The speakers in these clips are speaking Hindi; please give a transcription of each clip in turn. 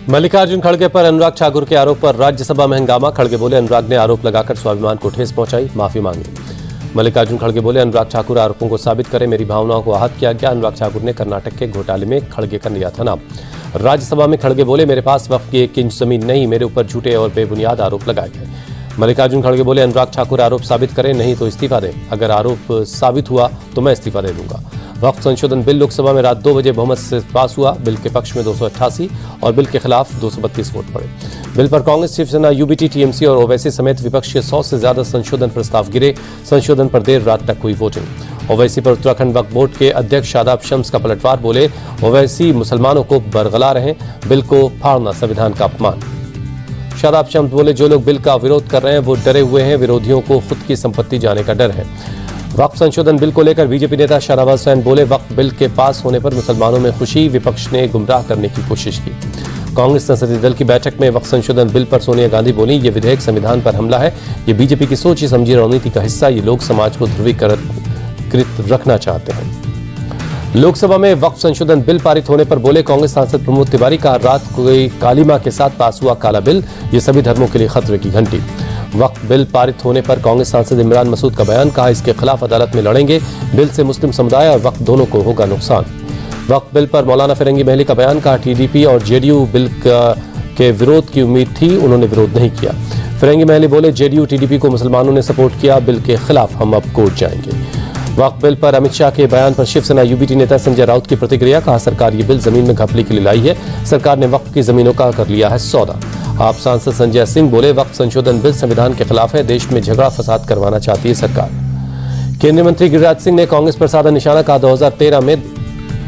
मल्लिकार्जुन खड़गे पर अनुराग ठाकुर के आरोप पर राज्यसभा में हंगामा। खड़गे बोले अनुराग ने आरोप लगाकर स्वाभिमान को ठेस पहुंचाई, माफी मांगी। मल्लिकार्जुन खड़गे बोले अनुराग ठाकुर आरोपों को साबित करे, मेरी भावनाओं को आहत किया गया। अनुराग ठाकुर ने कर्नाटक के घोटाले में खड़गे का लिया था नाम। राज्यसभा में खड़गे बोले मेरे पास वक्फ की 1 इंच जमीन नहीं, मेरे ऊपर झूठे और बेबुनियाद आरोप लगाए गए। मल्लिकार्जुन खड़गे बोले अनुराग ठाकुर आरोप साबित करें, नहीं तो इस्तीफा दें। अगर आरोप साबित हुआ तो मैं इस्तीफा दे दूंगा। वक्फ संशोधन बिल लोकसभा में रात 2 बजे बहुमत से पास हुआ। बिल के पक्ष में 288 और बिल के खिलाफ 232 वोट पड़े। बिल पर कांग्रेस, शिवसेना, यूबीटी, टीएमसी और ओवैसी समेत विपक्ष के 100 से ज्यादा संशोधन प्रस्ताव गिरे। संशोधन पर देर रात तक हुई वोटिंग। ओवैसी पर उत्तराखंड वक्फ बोर्ड के अध्यक्ष शादाब शम्स का पलटवार। बोले ओवैसी मुसलमानों को बरगला रहे, बिल को फाड़ना संविधान का अपमान। शादाब शम्स बोले जो लोग बिल का विरोध कर रहे हैं वो डरे हुए हैं, विरोधियों को खुद की संपत्ति जाने का डर है। वक्फ संशोधन बिल को लेकर बीजेपी नेता शाहनवाज हुसैन बोले वक्फ बिल के पास होने पर मुसलमानों में खुशी, विपक्ष ने गुमराह करने की कोशिश की। कांग्रेस संसदीय दल की बैठक में वक्फ संशोधन बिल पर सोनिया गांधी बोली ये विधेयक संविधान पर हमला है, ये बीजेपी की सोची समझी रणनीति का हिस्सा, ये लोग समाज को ध्रुवीकृत रखना चाहते हैं। लोकसभा में वक्फ संशोधन बिल पारित होने पर बोले कांग्रेस सांसद प्रमोद तिवारी का रात कोई कालीमा के साथ पास हुआ काला बिल, ये सभी धर्मों के लिए खतरे की घंटी। वक्फ बिल पारित होने पर कांग्रेस सांसद इमरान मसूद का बयान, कहा इसके खिलाफ अदालत में लड़ेंगे, बिल से मुस्लिम समुदाय और वक्फ दोनों को होगा नुकसान। वक्फ बिल पर मौलाना फिरंगी महली का बयान, कहा टीडीपी और जेडीयू बिल के विरोध की उम्मीद थी, उन्होंने विरोध नहीं किया। फिरंगी महली बोले जेडीयू टीडीपी को मुसलमानों ने सपोर्ट किया, बिल के खिलाफ हम अब कोर्ट जाएंगे। वक्फ बिल पर अमित शाह के बयान पर शिवसेना यूबीटी नेता संजय राउत की प्रतिक्रिया, कहा सरकार ये बिल जमीन में घपले के लिए लाई है, सरकार ने वक्फ की जमीनों का कर लिया है सौदा। आप सांसद संजय सिंह बोले वक्फ संशोधन बिल संविधान के खिलाफ है, देश में झगड़ा फसाद करवाना चाहती है सरकार। केंद्रीय मंत्री गिरिराज सिंह ने कांग्रेस पर साधा निशाना, कहा 2013 में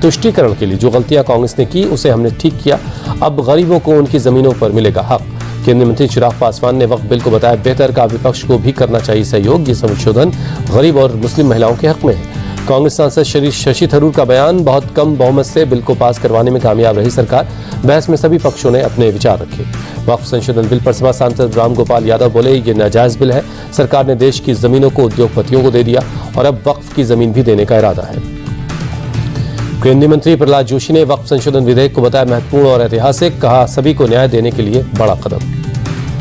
तुष्टीकरण के लिए जो गलतियां कांग्रेस ने की उसे हमने ठीक किया, अब गरीबों को उनकी जमीनों पर मिलेगा हक। केंद्रीय मंत्री चिराग पासवान ने वक्फ बिल को बताया बेहतर, का विपक्ष को भी करना चाहिए सहयोग, ये संशोधन गरीब और मुस्लिम महिलाओं के हक में है। कांग्रेस सांसद शशि थरूर का बयान, बहुत कम बहुमत से बिल को पास करवाने में कामयाब रही सरकार, बहस में सभी पक्षों ने अपने विचार रखे। वक्फ संशोधन बिल पर सपा सांसद राम गोपाल यादव बोले ये नाजायज बिल है, सरकार ने देश की जमीनों को उद्योगपतियों को दे दिया और अब वक्फ की जमीन भी देने का इरादा है। केंद्रीय मंत्री प्रहलाद जोशी ने वक्फ संशोधन विधेयक को बताया महत्वपूर्ण और ऐतिहासिक, कहा सभी को न्याय देने के लिए बड़ा कदम।